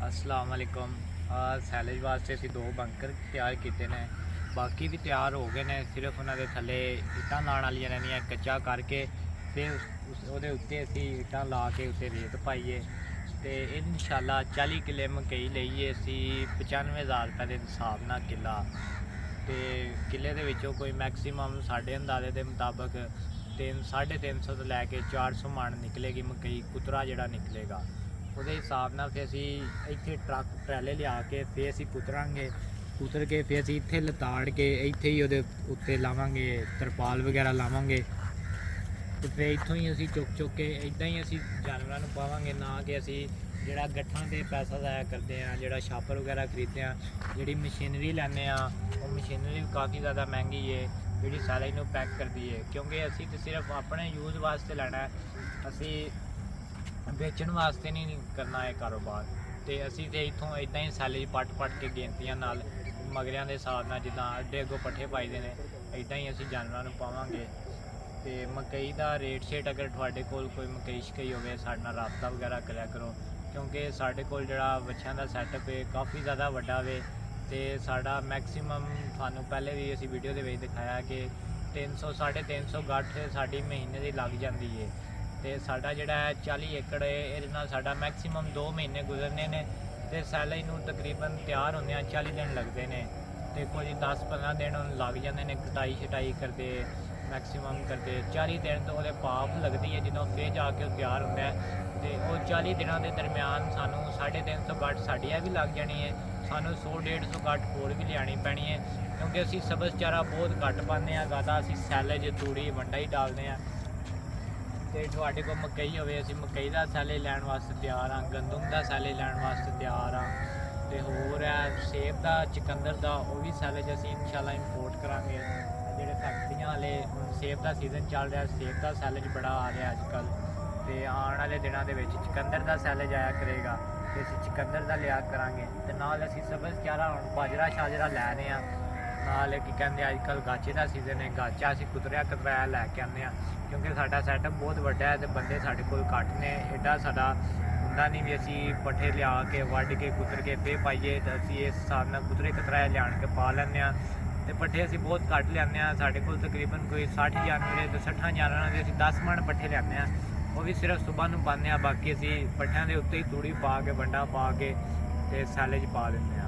अस्सलाम वालेकुम। सैलेज वास्ते ਅਸੀਂ 2 ਬੰਕਰ ਤਿਆਰ ਕੀਤੇ ਨੇ, ਬਾਕੀ ਵੀ ਤਿਆਰ ਹੋ ਗਏ ਨੇ। ਸਿਰਫ ਉਹਨਾਂ ਦੇ ਥੱਲੇ ਇੱਟਾਂ ਲਾਉਣ ਵਾਲੀਆਂ ਰਹਿੰਦੀਆਂ, ਕੱਚਾ ਕਰਕੇ ਫਿਰ ਉਹਦੇ ਉੱਤੇ ਅਸੀਂ ਇੱਟਾਂ ਲਾ ਕੇ ਉੱਤੇ ਰੇਤ ਪਾਈਏ ਤੇ ਇਨਸ਼ਾਅੱਲਾ 40 ਕਿੱਲੇ ਮਕਈ ਲਈਏ ਅਸੀਂ 95,000 ਰੁਪਏ ਦੇ ਹਿਸਾਬ ਨਾਲ ਕਿੱਲਾ। ਤੇ ਕਿੱਲੇ ਦੇ ਵਿੱਚੋਂ ਕੋਈ ਮੈਕਸੀਮਮ ਸਾਡੇ ਅੰਦਾਜ਼ੇ ਦੇ ਮੁਤਾਬਕ 350 ਤੋਂ ਲੈ ਕੇ 400 ਮਣ ਨਿਕਲੇਗੀ ਮਕਈ, ਕੁਤਰਾ ਜਿਹੜਾ ਨਿਕਲੇਗਾ ਉਹਦੇ ਹਿਸਾਬ ਨਾਲ। ਫਿਰ ਅਸੀਂ ਇੱਥੇ ਟਰੱਕ ਟਰੈਲੇ ਲਿਆ ਕੇ ਫਿਰ ਅਸੀਂ ਕੁਤਰਾਂਗੇ, ਕੁਤਰ ਕੇ ਫਿਰ ਅਸੀਂ ਇੱਥੇ ਲਤਾੜ ਕੇ ਇੱਥੇ ਹੀ ਉਹਦੇ ਉੱਤੇ ਲਾਵਾਂਗੇ, ਤਰਪਾਲ ਵਗੈਰਾ ਲਾਵਾਂਗੇ ਤੇ ਫਿਰ ਇੱਥੋਂ ਹੀ ਅਸੀਂ ਚੁੱਕ ਕੇ ਇੱਦਾਂ ਹੀ ਅਸੀਂ ਜਾਨਵਰਾਂ ਨੂੰ ਪਾਵਾਂਗੇ। ਨਾ ਕਿ ਅਸੀਂ ਜਿਹੜਾ ਗੱਠਾਂ 'ਤੇ ਪੈਸਾ ਜ਼ਾਇਆ ਕਰਦੇ ਹਾਂ, ਜਿਹੜਾ ਛਾਪਰ ਵਗੈਰਾ ਖਰੀਦਦੇ ਹਾਂ, ਜਿਹੜੀ ਮਸ਼ੀਨਰੀ ਲੈਂਦੇ ਹਾਂ ਉਹ ਮਸ਼ੀਨਰੀ ਵੀ ਕਾਫੀ ਜ਼ਿਆਦਾ ਮਹਿੰਗੀ ਹੈ ਜਿਹੜੀ ਸੈਲੇਜ ਨੂੰ ਪੈਕ ਕਰਦੀ ਹੈ। ਕਿਉਂਕਿ ਅਸੀਂ ਤਾਂ ਸਿਰਫ ਆਪਣੇ ਯੂਜ਼ ਵਾਸਤੇ ਲੈਣਾ, ਅਸੀਂ ਵੇਚਣ ਵਾਸਤੇ ਨਹੀਂ ਕਰਨਾ ਇਹ ਕਾਰੋਬਾਰ। ਤੇ ਅਸੀਂ ਤੇ ਇੱਥੋਂ ਇੱਦਾਂ ਹੀ ਸੈਲੇਜ ਪੱਟ ਕੇ ਗਿਣਤੀਆਂ ਨਾਲ ਮਗਰਿਆਂ ਦੇ ਹਿਸਾਬ ਨਾਲ ਜਿੱਦਾਂ ਅੱਡੇ ਅੱਗੋਂ ਪੱਠੇ ਪਾਈਦੇ ਨੇ ਇੱਦਾਂ ਹੀ ਅਸੀਂ ਜਾਨਵਰਾਂ ਨੂੰ ਪਾਵਾਂਗੇ। ਤੇ ਮਕਈ ਦਾ ਰੇਟ ਸ਼ੇਟ ਅਗਰ ਤੁਹਾਡੇ ਕੋਲ ਕੋਈ ਮਕਈ ਸ਼ਕਈ ਹੋਵੇ ਸਾਡੇ ਨਾਲ ਰਾਬਤਾ ਵਗੈਰਾ ਕਰਿਆ ਕਰੋ, ਕਿਉਂਕਿ ਸਾਡੇ ਕੋਲ ਜਿਹੜਾ ਵੱਛਿਆਂ ਦਾ ਸੈਟਅਪ ਹੈ ਕਾਫੀ ਜ਼ਿਆਦਾ ਵੱਡਾ ਵੇ ਤੇ ਸਾਡਾ ਮੈਕਸੀਮਮ ਤੁਹਾਨੂੰ ਪਹਿਲੇ ਵੀ ਅਸੀਂ ਵੀਡੀਓ ਦੇ ਵਿੱਚ ਦਿਖਾਇਆ ਕਿ 300-350 ਗੱਠ ਸਾਡੀ ਮਹੀਨੇ ਦੀ ਲੱਗ ਜਾਂਦੀ ਹੈ। ਤੇ ਸਾਡਾ ਜਿਹੜਾ ਹੈ 40 ਏਕੜ ਹੈ, ਇਹਦੇ ਨਾਲ ਸਾਡਾ ਮੈਕਸੀਮਮ 2 ਮਹੀਨੇ ਗੁਜ਼ਰਨੇ ਨੇ ਤੇ ਸੈਲੇਜ ਨੂੰ ਤਕਰੀਬਨ ਤਿਆਰ ਹੁੰਦਿਆਂ 40 ਦਿਨ ਲੱਗਦੇ ਨੇ ਤੇ ਕੁਝ 10-15 ਦਿਨ ਲੱਗ ਜਾਂਦੇ ਨੇ ਕਟਾਈ ਛਟਾਈ ਕਰਦੇ, ਮੈਕਸੀਮਮ ਕਰਦੇ 40 ਦਿਨ ਤੋਂ ਉਹਦੇ ਪਾਪ ਲੱਗਦੀ ਹੈ ਜਦੋਂ ਫਿਰ ਜਾ ਕੇ ਉਹ ਤਿਆਰ ਹੁੰਦਾ ਹੈ। ਤੇ ਉਹ 40 ਦਿਨਾਂ ਦੇ ਦਰਮਿਆਨ ਸਾਨੂੰ 350 ਗੱਠ ਸਾਡੀਆਂ ਵੀ ਲੱਗ ਜਾਣੀ ਹੈ, ਸਾਨੂੰ 100-150 ਗੱਠ ਹੋਰ ਵੀ ਲਿਆਣੀ ਪੈਣੀ ਹੈ ਕਿਉਂਕਿ ਅਸੀਂ ਸਬਜ਼ ਚਾਰਾ ਬਹੁਤ ਘੱਟ ਪਾਉਂਦੇ ਹਾਂ, ਜ਼ਿਆਦਾ ਅਸੀਂ ਸੈਲੇਜ ਤੂੜੀ ਵੰਡਾ ਹੀ ਡਾਲਦੇ ਹਾਂ। ਤੇ ਤੁਹਾਡੇ ਕੋਲ ਮਕਈ ਹੋਵੇ ਅਸੀਂ ਮਕਈ ਦਾ ਸੈਲੇਜ ਲੈਣ ਵਾਸਤੇ ਤਿਆਰ ਹਾਂ, ਗੰਦਮ ਦਾ ਸੈਲੇਜ ਲੈਣ ਵਾਸਤੇ ਤਿਆਰ ਹਾਂ ਤੇ ਹੋਰ ਹੈ ਸੇਬ ਦਾ, ਚੁਕੰਦਰ ਦਾ, ਉਹ ਵੀ ਸੈਲੇਜ ਅਸੀਂ ਇਨਸ਼ਾਅੱਲਾ ਇੰਪੋਰਟ ਕਰਾਂਗੇ। ਜਿਹੜੇ ਫੈਕਟਰੀਆਂ ਵਾਲੇ ਸੇਬ ਦਾ ਸੀਜ਼ਨ ਚੱਲ ਰਿਹਾ, ਸੇਬ ਦਾ ਸੈਲੇਜ ਬੜਾ ਆ ਰਿਹਾ ਅੱਜ ਕੱਲ੍ਹ ਤੇ ਆਉਣ ਵਾਲੇ ਦਿਨਾਂ ਦੇ ਵਿੱਚ ਚੁਕੰਦਰ ਦਾ ਸੈਲੇਜ ਆਇਆ ਕਰੇਗਾ ਤੇ ਅਸੀਂ ਚੁਕੰਦਰ ਦਾ ਲਿਆ ਕਰਾਂਗੇ। ਤੇ ਨਾਲ ਅਸੀਂ ਸਬਜ਼ ਚਾਰਾ ਹੁਣ ਬਾਜਰਾ ਸ਼ਾਜਰਾ ਲੈ ਰਹੇ ਹਾਂ, ਨਾਲ ਕੀ ਕਹਿੰਦੇ ਅੱਜ ਕੱਲ੍ਹ ਗਾਚੇ ਦਾ ਸੀਜ਼ਨ ਹੈ, ਗਾਚਾ ਅਸੀਂ ਕੁਤਰਾਇਆ ਲੈ ਕੇ ਆਉਂਦੇ ਹਾਂ ਕਿਉਂਕਿ ਸਾਡਾ ਸੈਟਅਪ ਬਹੁਤ ਵੱਡਾ ਹੈ ਤੇ ਬੰਦੇ ਸਾਡੇ ਕੋਲ ਘੱਟ ਨੇ। ਐਡਾ ਸਾਡਾ ਹੁੰਦਾ ਨਹੀਂ ਵੀ ਅਸੀਂ ਪੱਠੇ ਲਿਆ ਕੇ ਵੱਢ ਕੇ ਕੁਤਰ ਕੇ ਫੇਰ ਪਾਈਏ, ਤਾਂ ਅਸੀਂ ਇਸ ਹਿਸਾਬ ਨਾਲ ਕੁਤਰਾਇਆ ਲਿਆਣ ਕੇ ਪਾ ਲੈਂਦੇ ਹਾਂ ਤੇ ਪੱਠੇ ਅਸੀਂ ਬਹੁਤ ਘੱਟ ਲਿਆਉਂਦੇ ਹਾਂ। ਸਾਡੇ ਕੋਲ ਤਕਰੀਬਨ ਕੋਈ 60 ਜਾਨਵਰ ਤੇ 60 ਜਾਨਵਰਾਂ ਦੇ ਅਸੀਂ 10 ਮਣ ਪੱਠੇ ਲਿਆਉਂਦੇ ਹਾਂ, ਉਹ ਵੀ ਸਿਰਫ ਸੁਬਾਹ ਨੂੰ ਪਾਉਂਦੇ ਹਾਂ। ਬਾਕੀ ਅਸੀਂ ਪੱਠਿਆਂ ਦੇ ਉੱਤੇ ਹੀ ਤੂੜੀ ਪਾ ਕੇ ਵੰਡਾ ਪਾ ਕੇ ਤੇ ਸੈਲੇਜ ਪਾ ਦਿੰਦੇ ਹਾਂ।